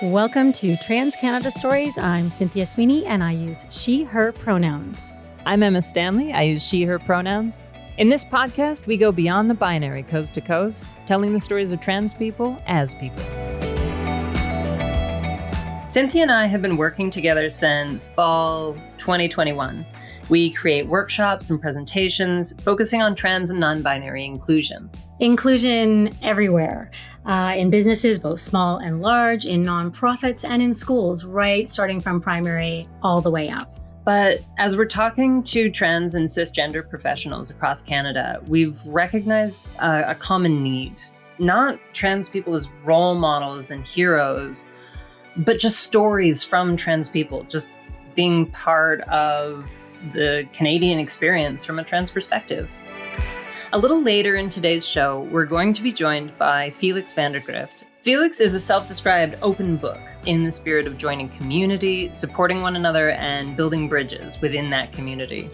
Welcome to Trans Canada Stories. I'm Cynthia Sweeney, and I use she, her pronouns. I'm Emma Stanley. I use she, her pronouns. In this podcast, we go beyond the binary coast to coast, telling the stories of trans people as people. Cynthia and I have been working together since fall 2021. We create workshops and presentations focusing on trans and non-binary inclusion. Inclusion everywhere, in businesses, both small and large, in nonprofits and in schools, right? Starting from primary all the way up. But as we're talking to trans and cisgender professionals across Canada, we've recognized a common need. Not trans people as role models and heroes, but just stories from trans people, just being part of the Canadian experience from a trans perspective. A little later in today's show, we're going to be joined by Felix Vandergrift. Felix is a self-described open book in the spirit of joining community, supporting one another, and building bridges within that community.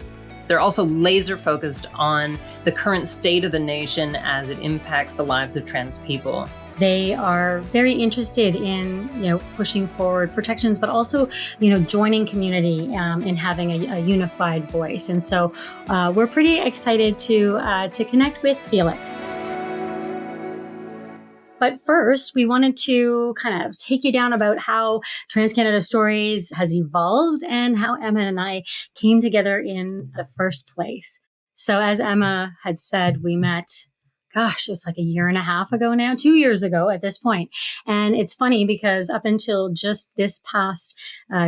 They're also laser focused on the current state of the nation as it impacts the lives of trans people. They are very interested in, pushing forward protections, but also, joining community and having a unified voice. And so we're pretty excited to connect with Felix. But first, we wanted to kind of take you down about how Trans Canada Stories has evolved and how Emma and I came together in the first place. So as Emma had said, we met, it was like a year and a half ago now, 2 years ago at this point. And it's funny because up until just this past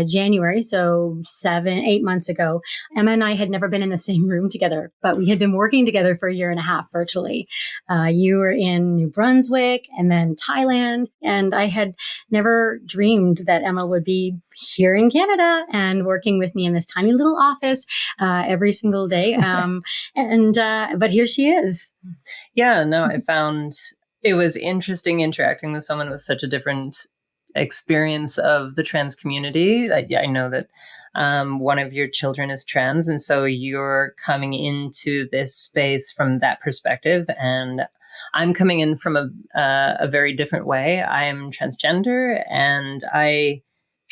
January, so 8 months ago, Emma and I had never been in the same room together, but we had been working together for a year and a half virtually. You were in New Brunswick and then Thailand, and I had never dreamed that Emma would be here in Canada and working with me in this tiny little office every single day. But here she is. Yeah, no, I found it was interesting interacting with someone with such a different experience of the trans community. I know that one of your children is trans, and so you're coming into this space from that perspective, and I'm coming in from a very different way. I am transgender, and I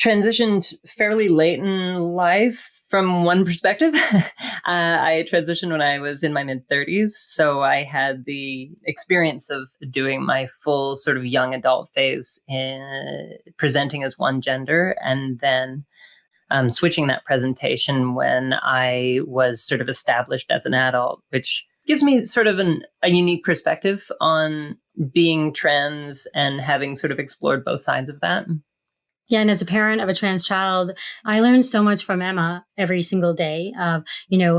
transitioned fairly late in life. From one perspective, I transitioned when I was in my mid-30s. So I had the experience of doing my full sort of young adult phase in presenting as one gender, and then switching that presentation when I was sort of established as an adult, which gives me sort of a unique perspective on being trans and having sort of explored both sides of that. Yeah, and as a parent of a trans child, I learned so much from Emma every single day of,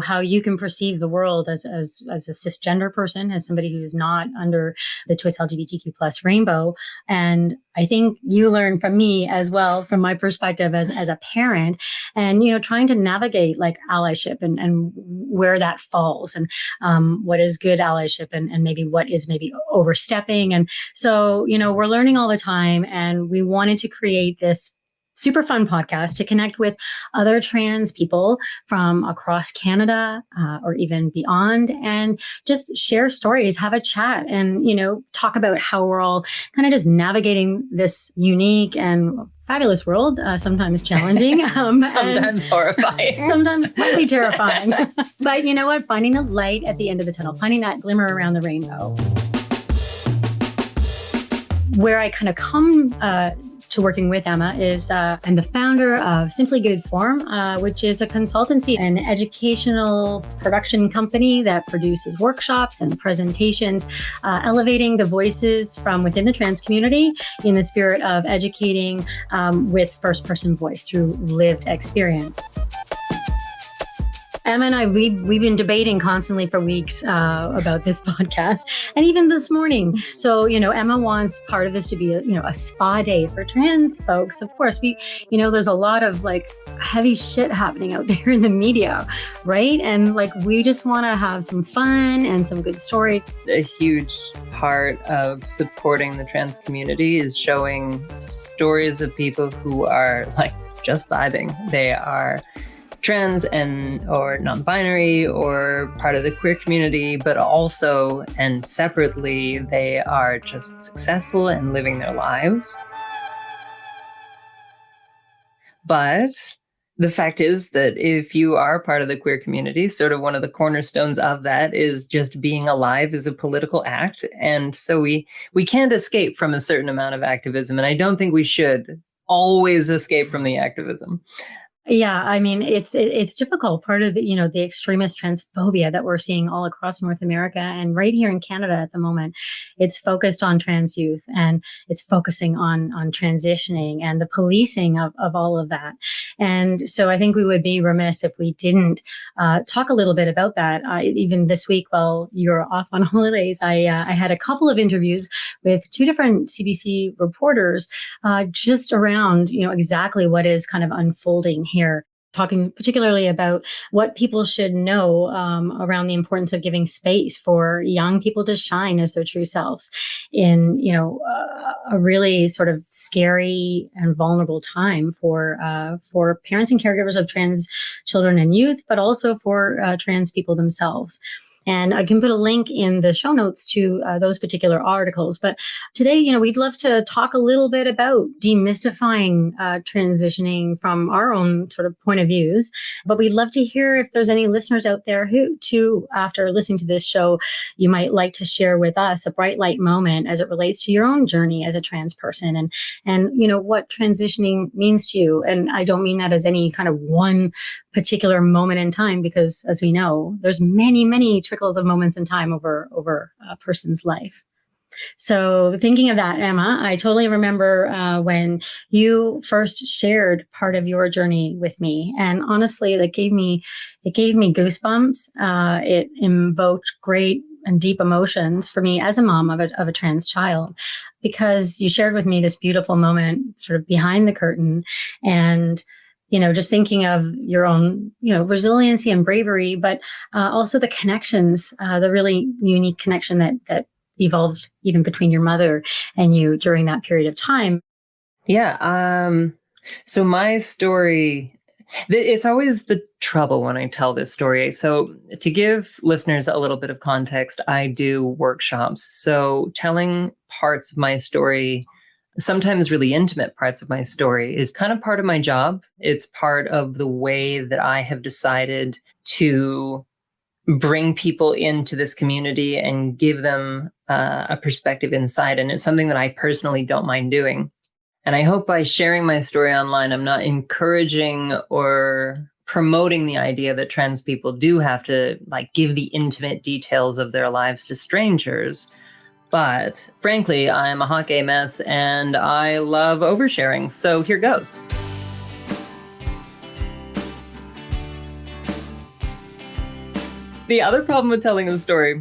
how you can perceive the world as a cisgender person, as somebody who's not under the twist LGBTQ plus rainbow. And I think you learn from me as well, from my perspective as a parent, and, trying to navigate like allyship and where that falls, and what is good allyship and maybe what is maybe overstepping. And so, we're learning all the time, and we wanted to create this super fun podcast to connect with other trans people from across Canada or even beyond, and just share stories, have a chat, and, talk about how we're all kind of just navigating this unique and fabulous world, sometimes challenging. Sometimes horrifying. Sometimes slightly terrifying. But you know what? Finding the light at the end of the tunnel, finding that glimmer around the rainbow. Where I kind of come to working with Emma is I'm the founder of Simply Good Form, which is a consultancy and educational production company that produces workshops and presentations, elevating the voices from within the trans community in the spirit of educating with first-person voice through lived experience. Emma and I, we've been debating constantly for weeks about this podcast, and even this morning. So, Emma wants part of this to be a spa day for trans folks. Of course, there's a lot of like heavy shit happening out there in the media, right? And like, we just want to have some fun and some good stories. A huge part of supporting the trans community is showing stories of people who are like just vibing. They are trans or non-binary or part of the queer community, but also and separately, they are just successful and living their lives. But the fact is that if you are part of the queer community, sort of one of the cornerstones of that is just being alive is a political act. And so we can't escape from a certain amount of activism. And I don't think we should always escape from the activism. Yeah, I mean, it's difficult. Part of the extremist transphobia that we're seeing all across North America and right here in Canada at the moment, it's focused on trans youth, and it's focusing on transitioning and the policing of all of that. And so I think we would be remiss if we didn't talk a little bit about that. Even this week, while you're off on holidays, I had a couple of interviews with two different CBC reporters just around exactly what is kind of unfolding here, talking particularly about what people should know around the importance of giving space for young people to shine as their true selves in a really sort of scary and vulnerable time for parents and caregivers of trans children and youth, but also for trans people themselves. And I can put a link in the show notes to those particular articles. But today, we'd love to talk a little bit about demystifying transitioning from our own sort of point of views. But we'd love to hear if there's any listeners out there who, too, after listening to this show, you might like to share with us a bright light moment as it relates to your own journey as a trans person and what transitioning means to you. And I don't mean that as any kind of one particular moment in time, because as we know, there's many trickles of moments in time over a person's life. So thinking of that, Emma, I totally remember when you first shared part of your journey with me, and honestly, it gave me goosebumps. It invoked great and deep emotions for me as a mom of a trans child, because you shared with me this beautiful moment sort of behind the curtain, and just thinking of your own, resiliency and bravery, but also the connections, the really unique connection that evolved even between your mother and you during that period of time. Yeah. So my story, it's always the trouble when I tell this story. So to give listeners a little bit of context, I do workshops. So telling parts of my story, sometimes really intimate parts of my story, is kind of part of my job. It's part of the way that I have decided to bring people into this community and give them a perspective inside. And it's something that I personally don't mind doing. And I hope by sharing my story online, I'm not encouraging or promoting the idea that trans people do have to give the intimate details of their lives to strangers. But frankly, I'm a hot gay mess and I love oversharing. So here goes. The other problem with telling a story,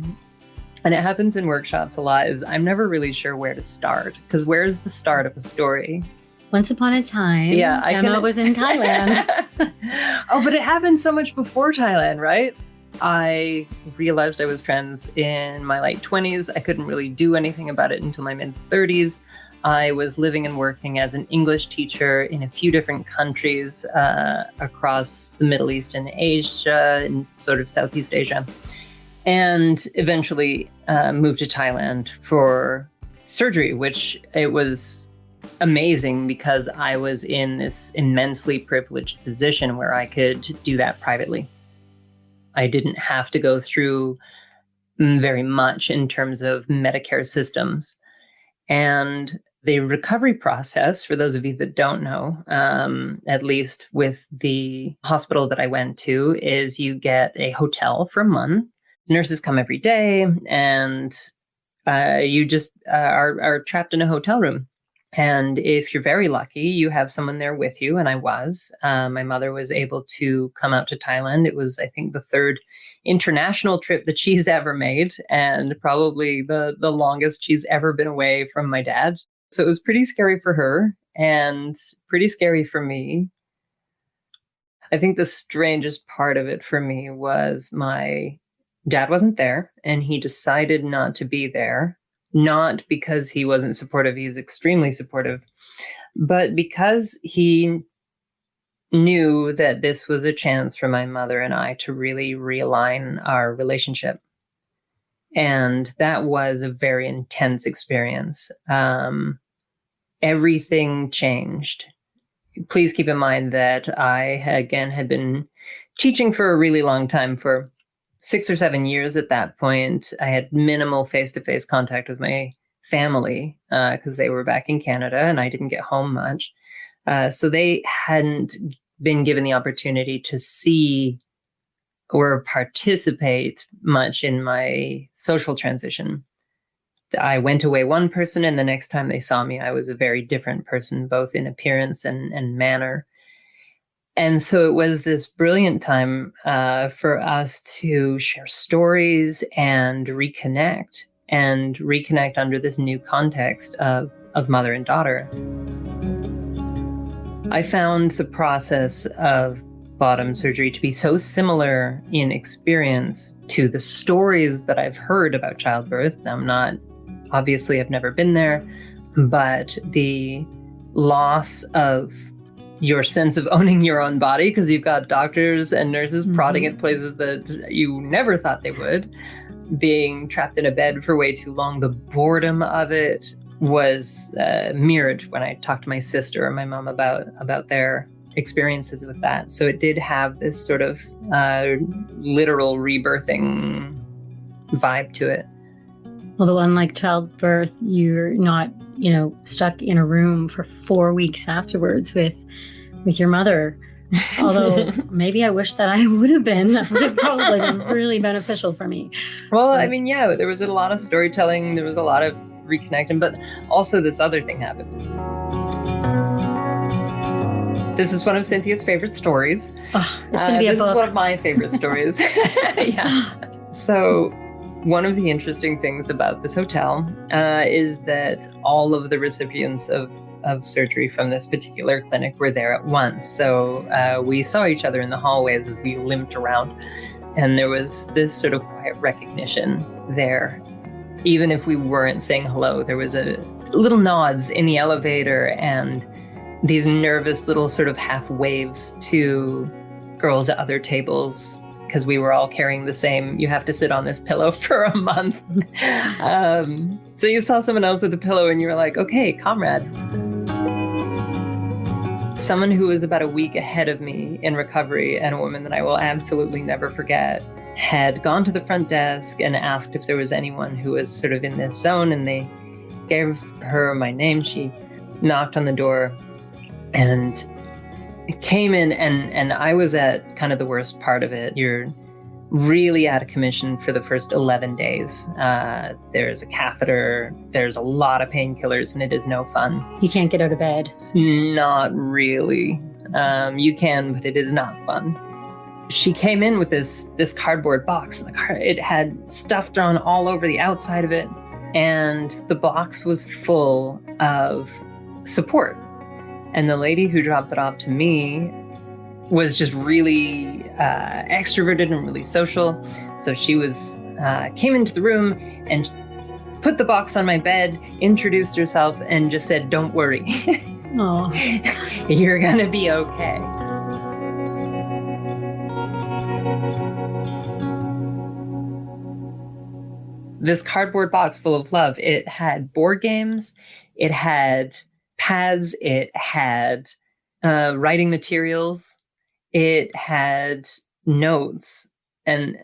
and it happens in workshops a lot, is I'm never really sure where to start. Because where's the start of a story? Once upon a time, Emma was in Thailand. Oh, but it happened so much before Thailand, right? I realized I was trans in my late 20s. I couldn't really do anything about it until my mid 30s. I was living and working as an English teacher in a few different countries across the Middle East and Asia and sort of Southeast Asia. And eventually moved to Thailand for surgery, which it was amazing because I was in this immensely privileged position where I could do that privately. I didn't have to go through very much in terms of Medicare systems. And the recovery process, for those of you that don't know, at least with the hospital that I went to, is you get a hotel for a month. Nurses come every day, and you just are trapped in a hotel room. And if you're very lucky, you have someone there with you. And I was. My mother was able to come out to Thailand. It was, I think, the third international trip that she's ever made, and probably the longest she's ever been away from my dad. So it was pretty scary for her and pretty scary for me. I think the strangest part of it for me was my dad wasn't there, and he decided not to be there. Not because he wasn't supportive, he's extremely supportive, but because he knew that this was a chance for my mother and I to really realign our relationship. And that was a very intense experience. Everything changed please keep in mind that I, again, had been teaching for a really long time, for 6 or 7 years at that point. I had minimal face-to-face contact with my family because they were back in Canada and I didn't get home much. So they hadn't been given the opportunity to see or participate much in my social transition. I went away one person, and the next time they saw me, I was a very different person, both in appearance and manner. And so it was this brilliant time for us to share stories and reconnect under this new context of mother and daughter. I found the process of bottom surgery to be so similar in experience to the stories that I've heard about childbirth. Now, I've never been there, but the loss of your sense of owning your own body, because you've got doctors and nurses prodding at places that you never thought they would, being trapped in a bed for way too long, the boredom of it was mirrored when I talked to my sister or my mom about their experiences with that. So it did have this sort of literal rebirthing vibe to it. Although unlike childbirth, you're not, stuck in a room for 4 weeks afterwards with your mother. Although maybe I wish that I would have been. That would have probably been really beneficial for me. Well, there was a lot of storytelling. There was a lot of reconnecting, but also this other thing happened. This is one of Cynthia's favorite stories. Oh, it's going to be a book. This is one of my favorite stories. Yeah. So one of the interesting things about this hotel is that all of the recipients of surgery from this particular clinic were there at once. So we saw each other in the hallways as we limped around. And there was this sort of quiet recognition there. Even if we weren't saying hello, there was a little nods in the elevator and these nervous little sort of half waves to girls at other tables, because we were all carrying the same, you have to sit on this pillow for a month. So you saw someone else with a pillow and you were like, okay, comrade. Someone who was about a week ahead of me in recovery, and a woman that I will absolutely never forget, had gone to the front desk and asked if there was anyone who was sort of in this zone, and they gave her my name. She knocked on the door and came in, and I was at kind of the worst part of it. You're really out of commission for the first 11 days. There's a catheter, there's a lot of painkillers, and it is no fun. You can't get out of bed. Not really. You can, but it is not fun. She came in with this cardboard box. It had stuff drawn all over the outside of it, and the box was full of support. And the lady who dropped it off to me was just really extroverted and really social. So she came into the room and put the box on my bed, introduced herself, and just said, "Don't worry. Oh, You're gonna be okay." This cardboard box full of love, it had board games, it had pads, it had writing materials, it had notes and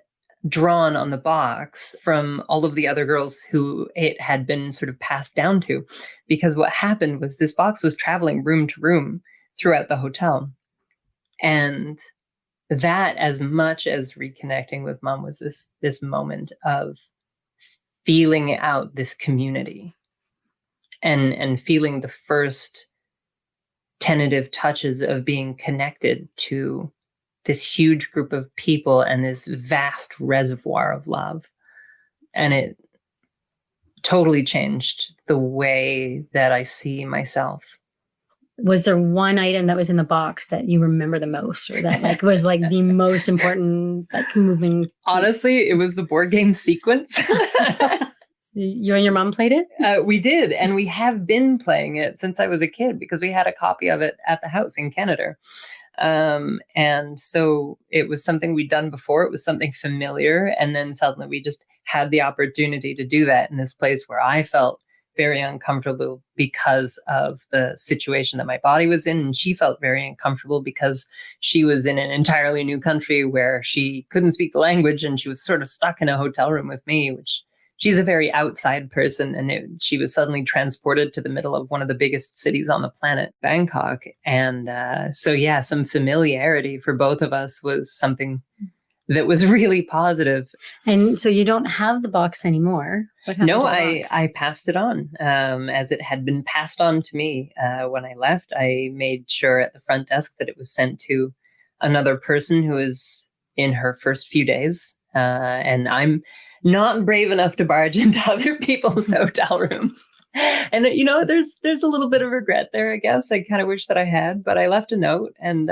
drawn on the box from all of the other girls who it had been sort of passed down to. Because what happened was this box was traveling room to room throughout the hotel. And that, as much as reconnecting with mom, was this moment of feeling out this community and feeling the first tentative touches of being connected to this huge group of people and this vast reservoir of love. And it totally changed the way that I see myself. Was there one item that was in the box that you remember the most, or that was the most important moving piece? Honestly, it was the board game sequence. You and your mom played it? We did. And we have been playing it since I was a kid because we had a copy of it at the house in Canada. And so it was something we'd done before. It was something familiar. And then suddenly we just had the opportunity to do that in this place where I felt very uncomfortable because of the situation that my body was in. And she felt very uncomfortable because she was in an entirely new country where she couldn't speak the language, and she was sort of stuck in a hotel room with me, which she's a very outside person. And she was suddenly transported to the middle of one of the biggest cities on the planet, Bangkok. And so, yeah, some familiarity for both of us was something that was really positive. And so you don't have the box anymore. No, I passed it on as it had been passed on to me. When I left, I made sure at the front desk that it was sent to another person who was in her first few days. And I'm not brave enough to barge into other people's hotel rooms. And, there's a little bit of regret there, I guess. I kind of wish that I had, but I left a note and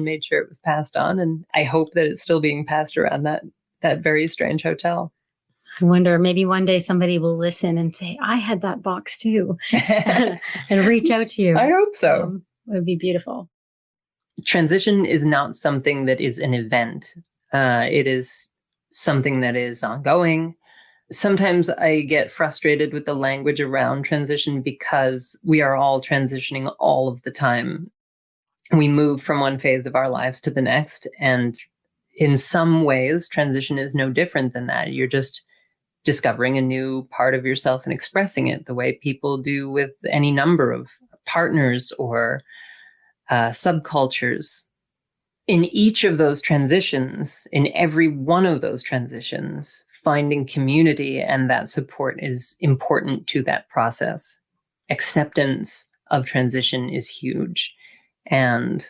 made sure it was passed on. And I hope that it's still being passed around that very strange hotel. I wonder, maybe one day somebody will listen and say, I had that box too, and reach out to you. I hope so. It would be beautiful. Transition is not something that is an event. It is something that is ongoing. Sometimes I get frustrated with the language around transition because we are all transitioning all of the time. We move from one phase of our lives to the next. And in some ways, transition is no different than that. You're just discovering a new part of yourself and expressing it the way people do with any number of partners or subcultures. In each of those transitions, in every one of those transitions, finding community and that support is important to that process. Acceptance of transition is huge. And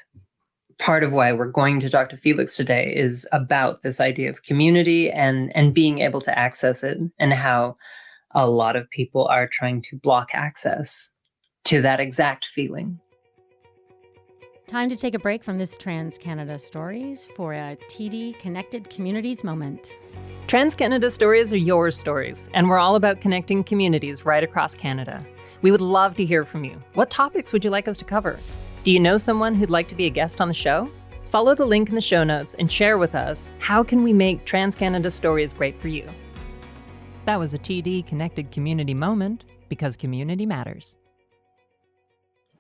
part of why we're going to talk to Felix today is about this idea of community and being able to access it, and how a lot of people are trying to block access to that exact feeling. Time to take a break from this Trans Canada Stories for a TD Connected Communities moment. Trans Canada Stories are your stories, and we're all about connecting communities right across Canada. We would love to hear from you. What topics would you like us to cover? Do you know someone who'd like to be a guest on the show? Follow the link in the show notes and share with us how can we make Trans Canada Stories great for you. That was a TD Connected Community moment, because community matters.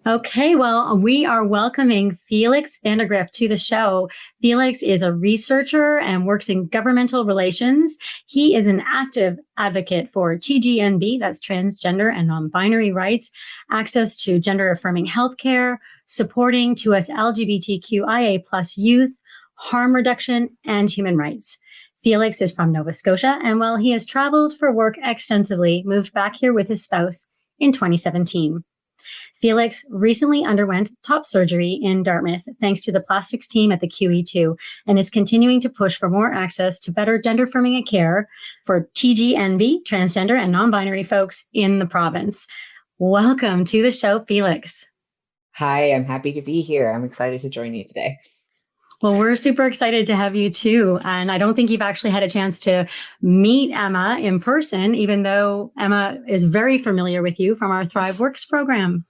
Okay, well, we are welcoming Felix Vandergrift to the show. Felix is a researcher and works in governmental relations. He is an active advocate for TGNB, that's transgender and non-binary rights, access to gender-affirming healthcare, supporting to us LGBTQIA plus youth, harm reduction, and human rights. Felix is from Nova Scotia, and while he has traveled for work extensively, moved back here with his spouse in 2017. Felix recently underwent top surgery in Dartmouth thanks to the plastics team at the QEII, and is continuing to push for more access to better gender-affirming care for TGNB, transgender and non-binary folks in the province. Welcome to the show, Felix. Hi, I'm happy to be here. I'm excited to join you today. Well, we're super excited to have you too. And I don't think you've actually had a chance to meet Emma in person, even though Emma is very familiar with you from our Thrive Works program.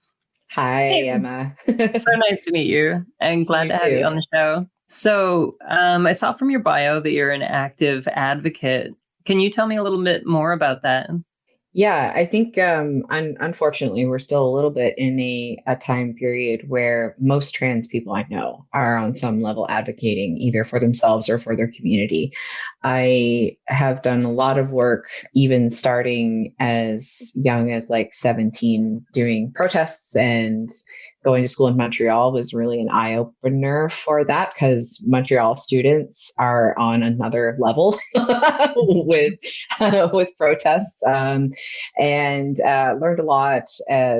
Hi, Emma. So nice to meet you, and glad to have you on the show. So I saw from your bio that you're an active advocate. Can you tell me a little bit more about that? Yeah, I think unfortunately, we're still a little bit in a time period where most trans people I know are on some level advocating either for themselves or for their community. I have done a lot of work, even starting as young as like 17, doing protests, and going to school in Montreal was really an eye-opener for that, because Montreal students are on another level with protests, and learned a lot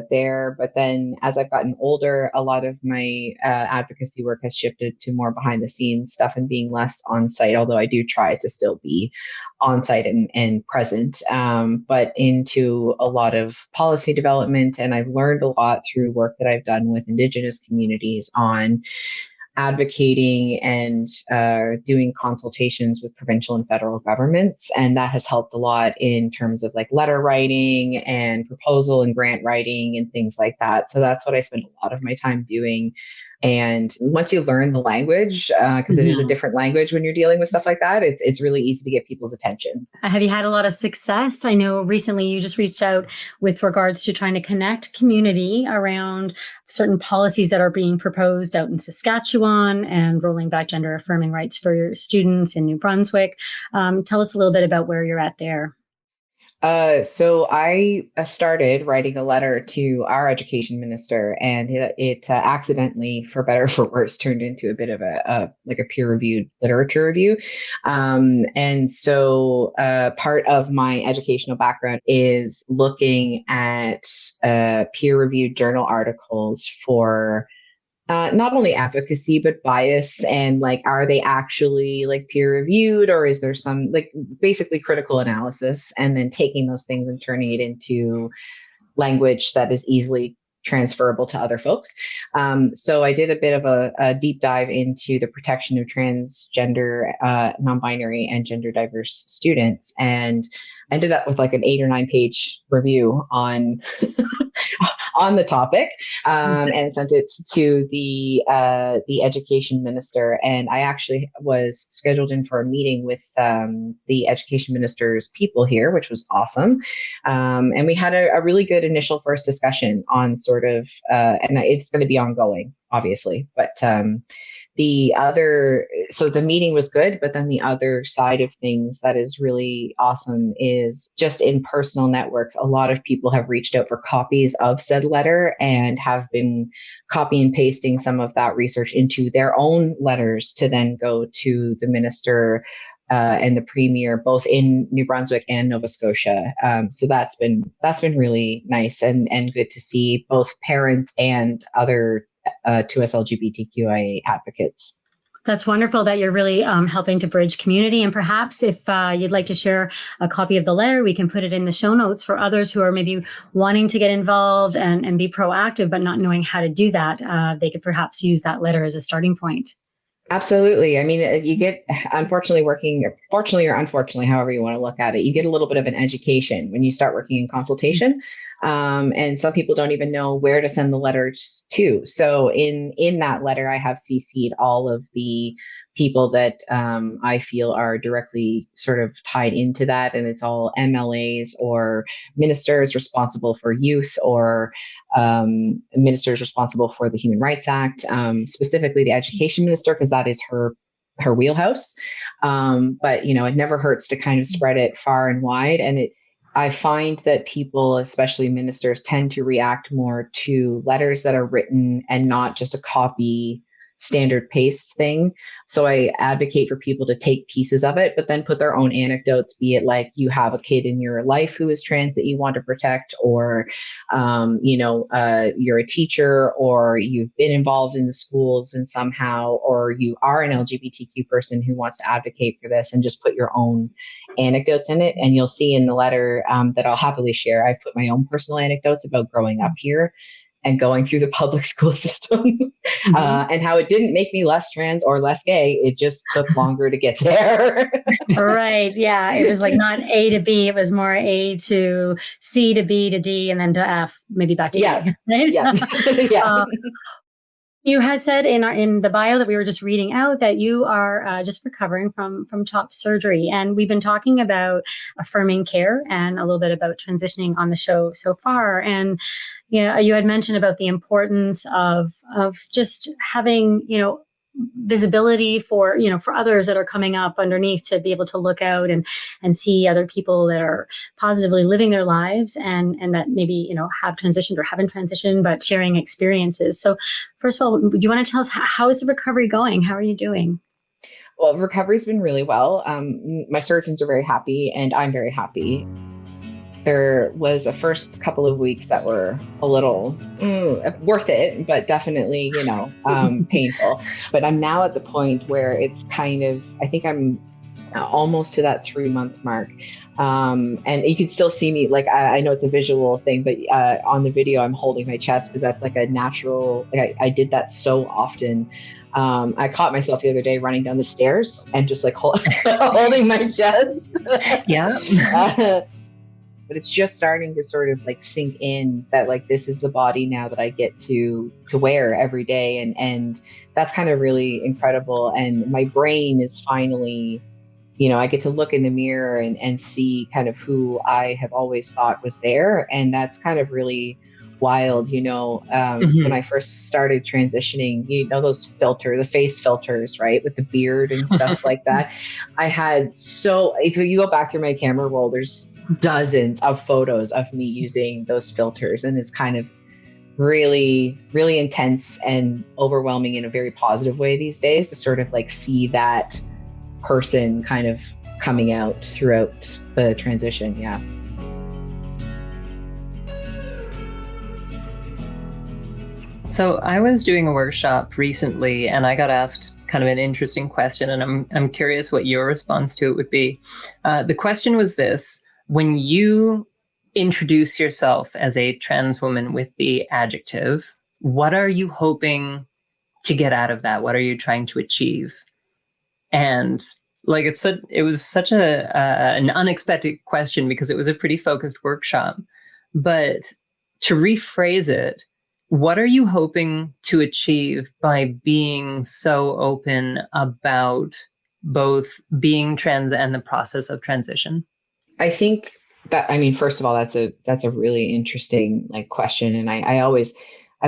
there. But then as I've gotten older, a lot of my advocacy work has shifted to more behind the scenes stuff and being less on site, although I do try to still be on site and present, but into a lot of policy development. And I've learned a lot through work that I've done with Indigenous communities on advocating and doing consultations with provincial and federal governments. And that has helped a lot in terms of like letter writing and proposal and grant writing and things like that. So that's what I spend a lot of my time doing And once you learn the language, because it is a different language when you're dealing with stuff like that, it's really easy to get people's attention. Have you had a lot of success? I know recently you just reached out with regards to trying to connect community around certain policies that are being proposed out in Saskatchewan and rolling back gender affirming rights for your students in New Brunswick. Tell us a little bit about where you're at there. So I started writing a letter to our education minister, and it accidentally, for better or for worse, turned into a bit of a peer-reviewed literature review. And so part of my educational background is looking at peer-reviewed journal articles for not only advocacy, but bias, and like, are they actually like peer reviewed, or is there some like basically critical analysis, and then taking those things and turning it into language that is easily transferable to other folks. So I did a bit of a deep dive into the protection of transgender, non-binary, and gender diverse students, and ended up with like an 8 or 9 page review on on the topic, and sent it to the education minister. And I actually was scheduled in for a meeting with the education minister's people here, which was awesome. And we had a really good initial first discussion on sort of, and it's going to be ongoing, obviously, but so the meeting was good, but then the other side of things that is really awesome is just in personal networks. A lot of people have reached out for copies of said letter and have been copy and pasting some of that research into their own letters to then go to the minister and the premier, both in New Brunswick and Nova Scotia. So that's been really nice and good to see both parents and other 2S LGBTQIA advocates. That's wonderful that you're really helping to bridge community. And perhaps if you'd like to share a copy of the letter, we can put it in the show notes for others who are maybe wanting to get involved and be proactive, but not knowing how to do that. They could perhaps use that letter as a starting point. Absolutely. I mean, you get, fortunately or unfortunately, however you want to look at it, you get a little bit of an education when you start working in consultation. And some people don't even know where to send the letters to. So in that letter, I have CC'd all of the people that I feel are directly sort of tied into that. And it's all MLAs or ministers responsible for youth, or ministers responsible for the Human Rights Act, specifically the education minister, because that is her wheelhouse. But, it never hurts to kind of spread it far and wide. And I find that people, especially ministers, tend to react more to letters that are written and not just a copy standard paste thing. So I advocate for people to take pieces of it, but then put their own anecdotes, be it like you have a kid in your life who is trans that you want to protect, or, you're a teacher, or you've been involved in the schools and somehow, or you are an LGBTQ person who wants to advocate for this, and just put your own anecdotes in it. And you'll see in the letter that I'll happily share, I've put my own personal anecdotes about growing up here and going through the public school system, and how it didn't make me less trans or less gay. It just took longer to get there. Right. Yeah. It was like not A to B. It was more A to C to B to D and then to F, maybe back to A. Right? Yeah. Yeah. You had said in the bio that we were just reading out that you are just recovering from top surgery. And we've been talking about affirming care and a little bit about transitioning on the show so far. And you had mentioned about the importance of just having, visibility for others that are coming up underneath, to be able to look out and see other people that are positively living their lives and that maybe, have transitioned or haven't transitioned, but sharing experiences. So first of all, do you want to tell us how is the recovery going? How are you doing? Well, recovery's been really well. My surgeons are very happy and I'm very happy. There was a first couple of weeks that were a little worth it, but definitely, painful. But I'm now at the point where it's kind of, I think I'm almost to that 3-month mark. And you can still see me, like, I know it's a visual thing, but on the video, I'm holding my chest because that's like a natural, I did that so often. I caught myself the other day running down the stairs and just like holding my chest. Yeah. but it's just starting to sort of like sink in that like this is the body now that I get to wear every day, and that's kind of really incredible. And my brain is finally, I get to look in the mirror and see kind of who I have always thought was there, and that's kind of really wild. When I first started transitioning, those the face filters, right, with the beard and stuff like that. If you go back through my camera roll, there's dozens of photos of me using those filters, and it's kind of really, really intense and overwhelming in a very positive way these days to sort of like see that person kind of coming out throughout the transition. Yeah. So I was doing a workshop recently, and I got asked kind of an interesting question, and I'm curious what your response to it would be. The question was this: when you introduce yourself as a trans woman with the adjective, what are you hoping to get out of that? What are you trying to achieve? And like it was such an unexpected question because it was a pretty focused workshop. But to rephrase it, what are you hoping to achieve by being so open about both being trans and the process of transition? I think that, first of all, that's a really interesting like question. And I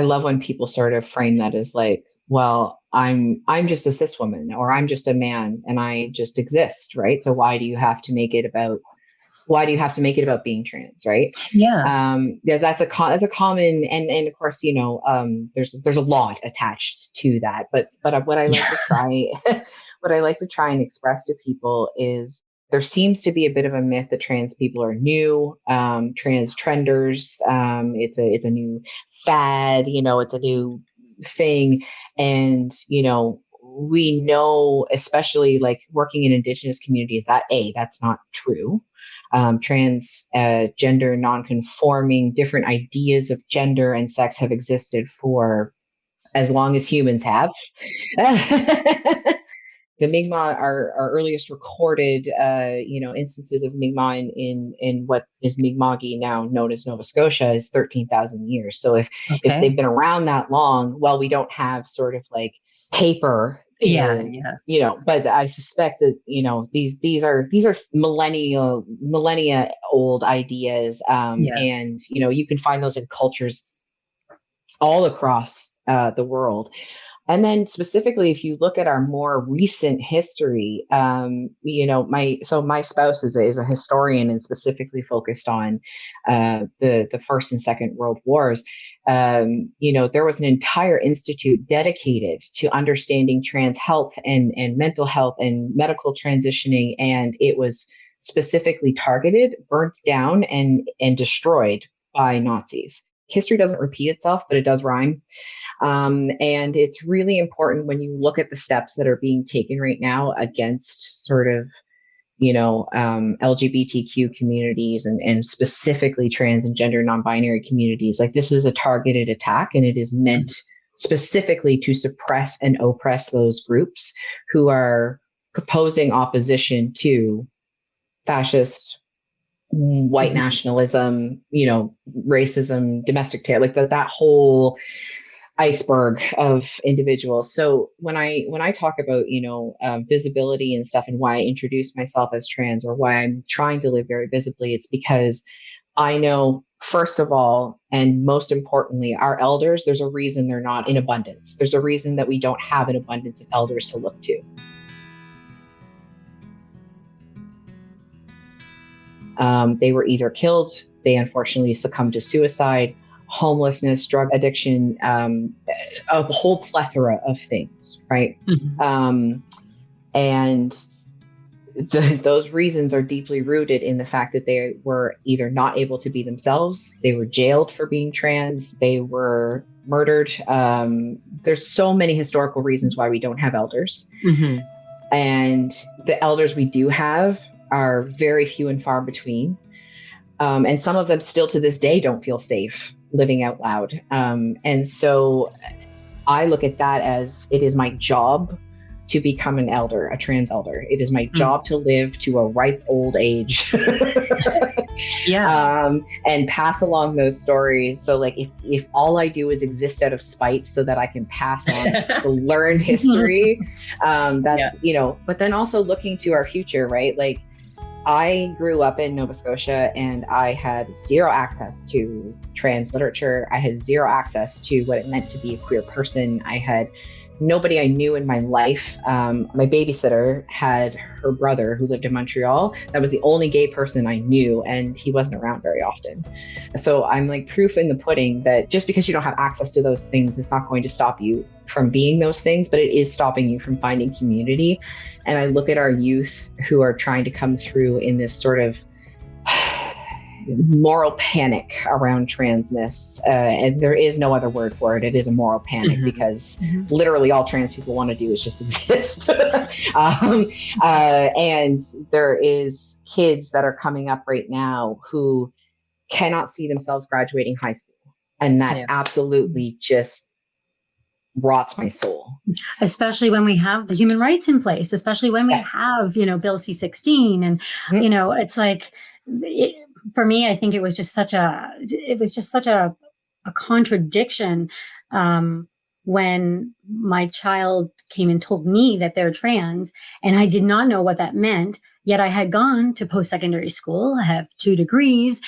love when people sort of frame that as like, well, I'm just a cis woman, or I'm just a man and I just exist, right? So why do you have to make it about being trans, right? Yeah. That's a common, and of course, there's a lot attached to that. But what I like to try, what I like to try and express to people is there seems to be a bit of a myth that trans people are new, trans trenders. It's a new fad, it's a new thing. And, we know, especially like working in Indigenous communities, that's not true. Trans, gender non-conforming, different ideas of gender and sex have existed for as long as humans have. The Mi'kmaq are earliest recorded, instances of Mi'kmaq in what is Mi'kmaqi, now known as Nova Scotia, is 13,000 years. So if they've been around that long, well, we don't have sort of like paper. But I suspect that these are millennia old ideas, and you can find those in cultures all across the world. And then specifically, if you look at our more recent history, my spouse is a historian and specifically focused on the First and Second World Wars. There was an entire institute dedicated to understanding trans health and mental health and medical transitioning, and it was specifically targeted, burnt down, and destroyed by Nazis. History doesn't repeat itself, but it does rhyme. And it's really important when you look at the steps that are being taken right now against sort of, LGBTQ communities and specifically trans and gender non-binary communities. Like, this is a targeted attack, and it is meant specifically to suppress and oppress those groups who are proposing opposition to fascist, white nationalism, racism, domestic terror, like that whole iceberg of individuals. So when I talk about, visibility and stuff, and why I introduce myself as trans, or why I'm trying to live very visibly, it's because I know, first of all, and most importantly, our elders, there's a reason they're not in abundance. There's a reason that we don't have an abundance of elders to look to. They were either killed, they unfortunately succumbed to suicide, homelessness, drug addiction, a whole plethora of things, right? And those reasons are deeply rooted in the fact that they were either not able to be themselves, they were jailed for being trans, they were murdered. There's so many historical reasons why we don't have elders. And the elders we do have are very few and far between. And some of them still to this day don't feel safe living out loud. And so I look at that as, it is my job to become an elder, a trans elder. It is my job to live to a ripe old age and pass along those stories. So like if all I do is exist out of spite so that I can pass on the learned history, that's, but then also looking to our future, right? Like I grew up in Nova Scotia and I had zero access to trans literature. I had zero access to what it meant to be a queer person. I had nobody I knew in my life. My babysitter had her brother who lived in Montreal. That was the only gay person I knew, and he wasn't around very often. So I'm like proof in the pudding that just because you don't have access to those things is not going to stop you from being those things, but it is stopping you from finding community. And I look at our youth who are trying to come through in this sort of moral panic around transness, and there is no other word for it. It is a moral panic because literally all trans people want to do is just exist. And there is kids that are coming up right now who cannot see themselves graduating high school, and that absolutely just rots my soul. Especially when we have the human rights in place, especially when we have, Bill C-16, and it's like. For me, I think it was just such a contradiction when my child came and told me that they're trans, and I did not know what that meant. Yet I had gone to post-secondary school. I have 2 degrees.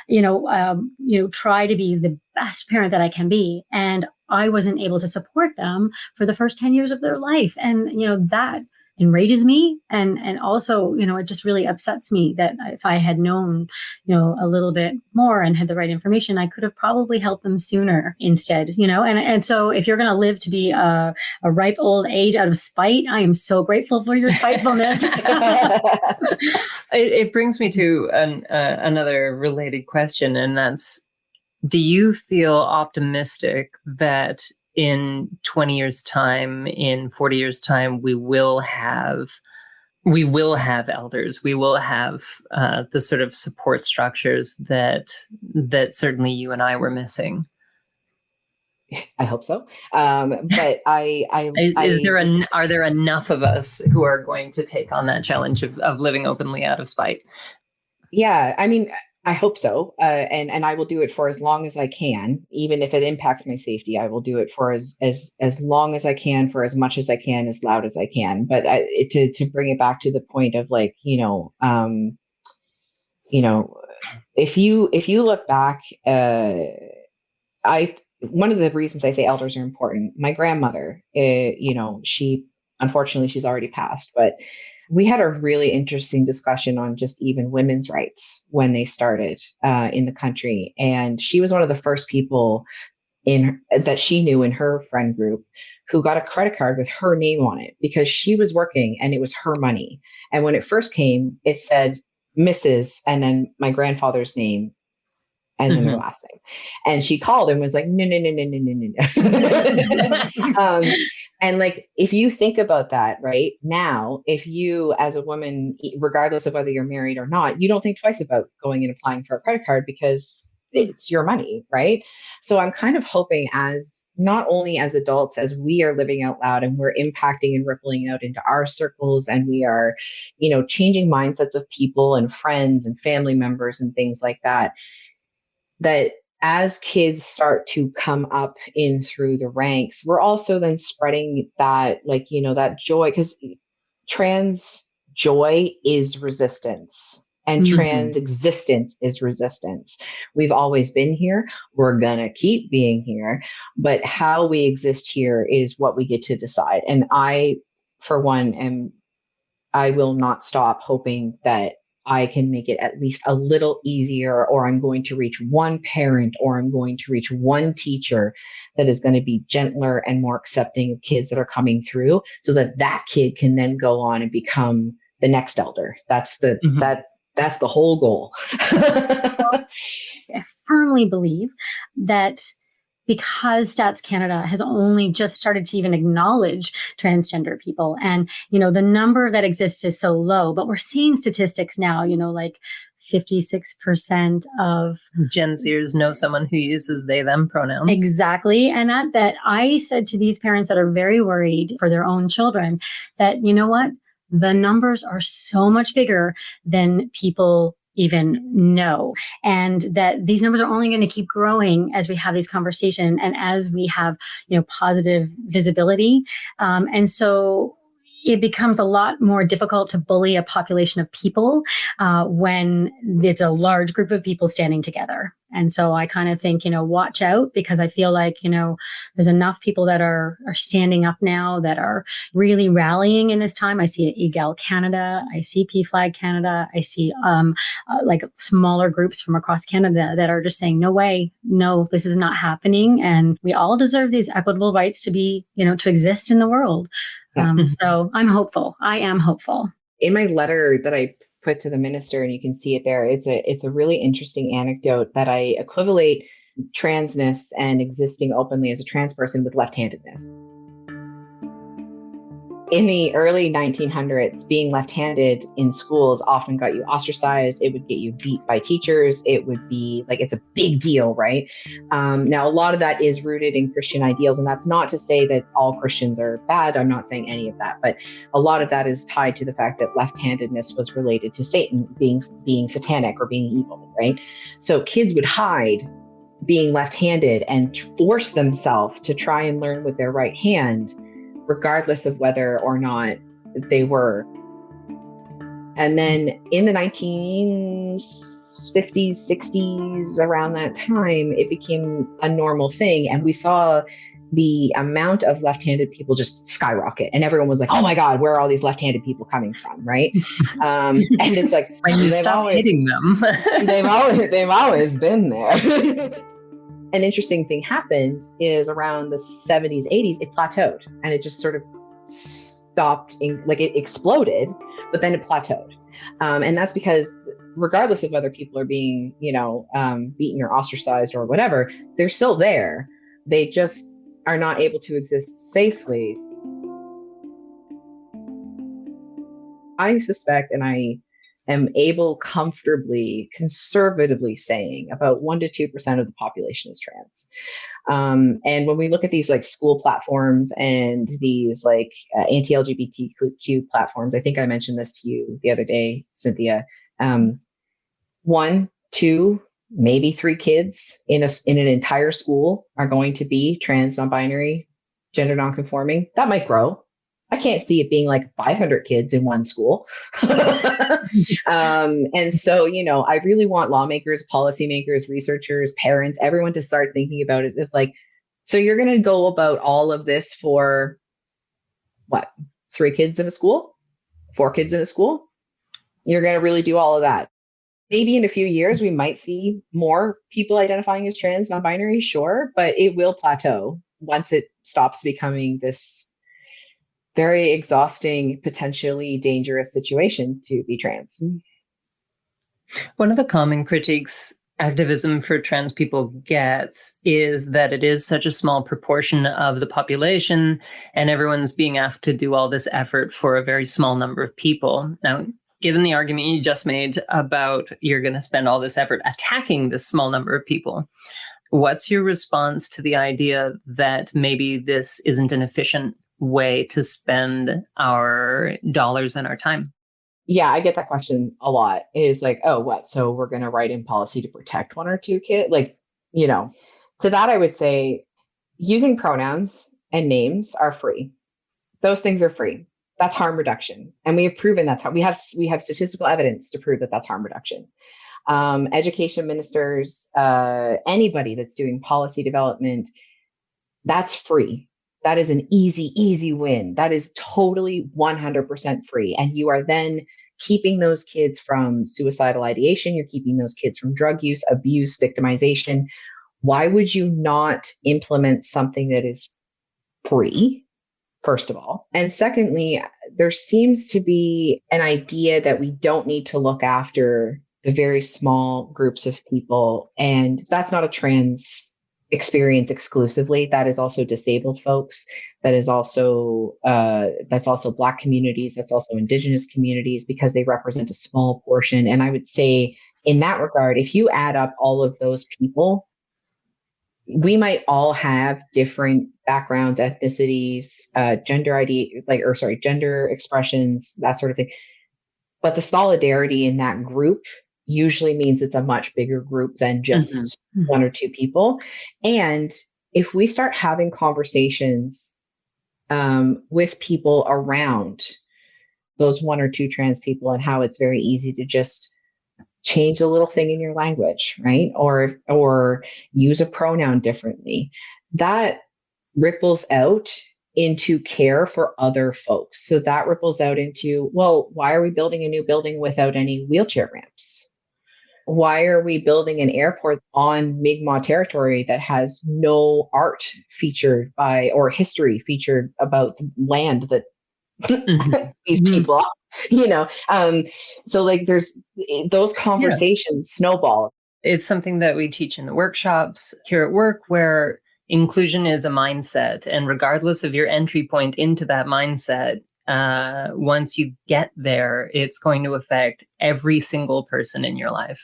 Try to be the best parent that I can be, and I wasn't able to support them for the first 10 years of their life, and that enrages me. And also, it just really upsets me that if I had known, a little bit more and had the right information, I could have probably helped them sooner instead, and so if you're going to live to be a ripe old age out of spite, I am so grateful for your spitefulness. It brings me to another related question, and that's, do you feel optimistic that in 20 years' time, in 40 years' time, we will have elders, we will have the sort of support structures that certainly you and I were missing? I hope so. But are there enough of us who are going to take on that challenge of living openly out of spite? Yeah, I mean, I hope so. And I will do it for as long as I can, even if it impacts my safety. I will do it for as long as I can, for as much as I can, as loud as I can. But to bring it back to the point of like, if you look back, one of the reasons I say elders are important, my grandmother, she, unfortunately, she's already passed, but we had a really interesting discussion on just even women's rights when they started in the country. And she was one of the first people that she knew in her friend group who got a credit card with her name on it because she was working and it was her money. And when it first came, it said Mrs. and then my grandfather's name and then her last name. And she called and was like, no. And like, if you think about that right now, if you as a woman, regardless of whether you're married or not, you don't think twice about going and applying for a credit card because it's your money, right? So I'm kind of hoping, as not only as adults, as we are living out loud and we're impacting and rippling out into our circles, and we are, changing mindsets of people and friends and family members and things like that, that as kids start to come up in through the ranks, we're also then spreading that, like, that joy, because trans joy is resistance and trans existence is resistance. We've always been here. We're going to keep being here. But how we exist here is what we get to decide. And I, for one, I will not stop hoping that I can make it at least a little easier, or I'm going to reach one parent, or I'm going to reach one teacher that is going to be gentler and more accepting of kids that are coming through, so that kid can then go on and become the next elder. That's the whole goal. I firmly believe that because Stats Canada has only just started to even acknowledge transgender people, and the number that exists is so low, but we're seeing statistics now, like 56% of Gen Zers know someone who uses they them pronouns. Exactly. And that I said to these parents that are very worried for their own children that, what, the numbers are so much bigger than people even know, and that these numbers are only going to keep growing as we have these conversations and as we have, positive visibility. And so it becomes a lot more difficult to bully a population of people when it's a large group of people standing together. And so I kind of think, watch out, because I feel like, there's enough people that are standing up now, that are really rallying in this time. I see EGAL Canada, I see PFLAG Canada, I see like smaller groups from across Canada that are just saying, no way, no, this is not happening. And we all deserve these equitable rights to be, to exist in the world. So I'm hopeful. I am hopeful. In my letter that I put to the minister, and you can see it there, it's a really interesting anecdote that I equivalate transness and existing openly as a trans person with left-handedness. In the early 1900s, being left-handed in schools often got you ostracized. It would get you beat by teachers. It would be like, it's a big deal, right? Now, a lot of that is rooted in Christian ideals, and that's not to say that all Christians are bad. I'm not saying any of that, but a lot of that is tied to the fact that left-handedness was related to Satan being satanic or being evil, right? So kids would hide being left-handed and force themselves to try and learn with their right hand, regardless of whether or not they were. And then in the 1950s, 60s, around that time, it became a normal thing. And we saw the amount of left-handed people just skyrocket. And everyone was like, oh my God, where are all these left-handed people coming from, right? And it's like, when you stop hitting them. they've always been there. An interesting thing happened is around the 70s, 80s, it plateaued, and it just sort of stopped, it exploded, but then it plateaued. And that's because regardless of whether people are being, beaten or ostracized or whatever, they're still there. They just are not able to exist safely. I suspect, and I am able comfortably, conservatively saying about 1% to 2% of the population is trans. And when we look at these like school platforms and these like anti-LGBTQ platforms, I think I mentioned this to you the other day, Cynthia, 1, 2, maybe 3 kids in an entire school are going to be trans, non-binary, gender non-conforming. That might grow. I can't see it being like 500 kids in one school. And so, I really want lawmakers, policymakers, researchers, parents, everyone to start thinking about it. It's like, so you're going to go about all of this for what? 3 kids in a school? 4 kids in a school? You're going to really do all of that. Maybe in a few years, we might see more people identifying as trans, non-binary, sure, but it will plateau once it stops becoming this very exhausting, potentially dangerous situation to be trans. One of the common critiques activism for trans people gets is that it is such a small proportion of the population, and everyone's being asked to do all this effort for a very small number of people. Now, given the argument you just made about you're going to spend all this effort attacking this small number of people, what's your response to the idea that maybe this isn't an efficient way to spend our dollars and our time? Yeah, I get that question a lot. Is like, oh, what? So we're going to write in policy to protect 1 or 2 kids? To that, I would say using pronouns and names are free. Those things are free. That's harm reduction. And we have proven that's how we have statistical evidence to prove that that's harm reduction. Education ministers, anybody that's doing policy development, that's free. That is an easy win. That is totally 100% free. And you are then keeping those kids from suicidal ideation. You're keeping those kids from drug use, abuse, victimization. Why would you not implement something that is free, first of all? And secondly, there seems to be an idea that we don't need to look after the very small groups of people. And that's not a trans experience exclusively. That is also disabled folks. That is also Black communities. That's also Indigenous communities, because they represent a small portion. And I would say in that regard, if you add up all of those people, we might all have different backgrounds, ethnicities, gender expressions, that sort of thing. But the solidarity in that group usually means it's a much bigger group than just one or two people. And if we start having conversations with people around those one or two trans people and how it's very easy to just change a little thing in your language, right? Or use a pronoun differently, that ripples out into care for other folks. So that ripples out into, well, why are we building a new building without any wheelchair ramps? Why are we building an airport on Mi'kmaq territory that has no art featured by or history featured about the land that these people, so like there's those conversations snowball. It's something that we teach in the workshops here at work, where inclusion is a mindset. And regardless of your entry point into that mindset, once you get there, it's going to affect every single person in your life.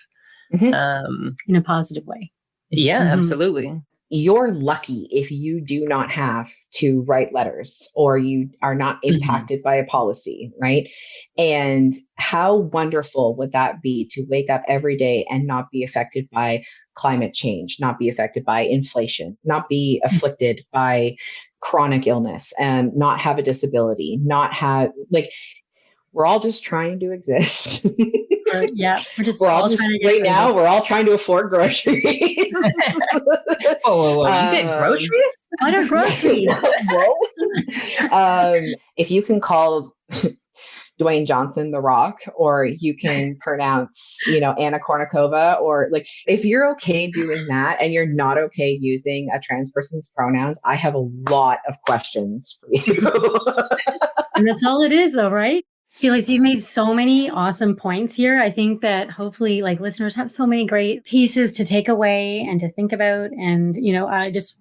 In a positive way. Yeah, absolutely. You're lucky if you do not have to write letters or you are not impacted by a policy, right? And how wonderful would that be to wake up every day and not be affected by climate change, not be affected by inflation, not be afflicted by chronic illness, and not have a disability, not have, like, we're all just trying to exist. We're all trying to afford groceries. Whoa. You get groceries? What are groceries? If you can call Dwayne Johnson The Rock, or you can pronounce, Anna Kournikova, or like, if you're okay doing that and you're not okay using a trans person's pronouns, I have a lot of questions for you. And that's all it is, though, right? Felix, you've made so many awesome points here. I think that hopefully listeners have so many great pieces to take away and to think about. And, I just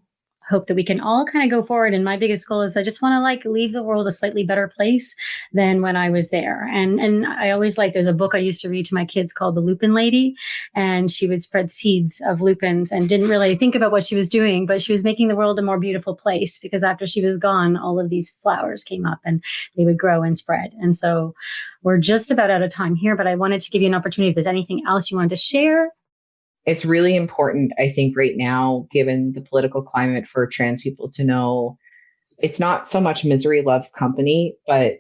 hope that we can all kind of go forward. And my biggest goal is I just want to leave the world a slightly better place than when I was there. And I always there's a book I used to read to my kids called The Lupin Lady. And she would spread seeds of lupins and didn't really think about what she was doing, but she was making the world a more beautiful place, because after she was gone, all of these flowers came up and they would grow and spread. And so we're just about out of time here, but I wanted to give you an opportunity if there's anything else you wanted to share. It's really important, I think, right now, given the political climate, for trans people to know it's not so much misery loves company, but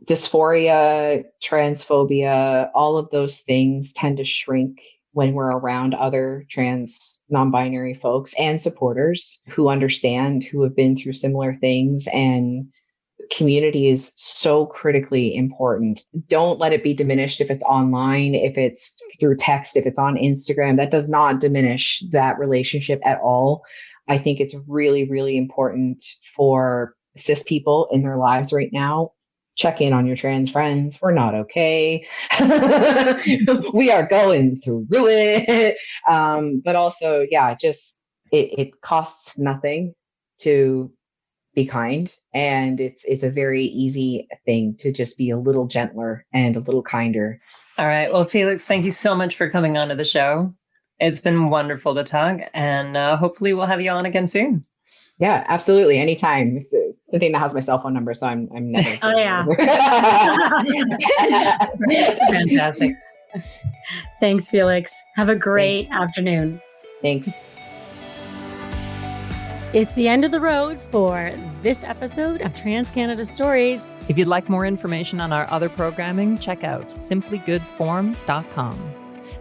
dysphoria, transphobia, all of those things tend to shrink when we're around other trans non-binary folks and supporters who understand, who have been through similar things. And community is so critically important. Don't let it be diminished if it's online, if it's through text, if it's on Instagram. That does not diminish that relationship at all. I think it's really, really important for cis people in their lives right now. Check in on your trans friends. We're not okay. We are going through it. But also, it costs nothing to be kind, and it's a very easy thing to just be a little gentler and a little kinder. All right. Well, Felix, thank you so much for coming on to the show. It's been wonderful to talk, and hopefully we'll have you on again soon. Yeah, absolutely. Anytime. Athena has my cell phone number, so I'm never. Oh yeah. Fantastic. Thanks, Felix. Have a great afternoon. Thanks. It's the end of the road for this episode of Trans Canada Stories. If you'd like more information on our other programming, check out simplygoodform.com.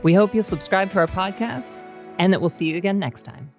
We hope you'll subscribe to our podcast and that we'll see you again next time.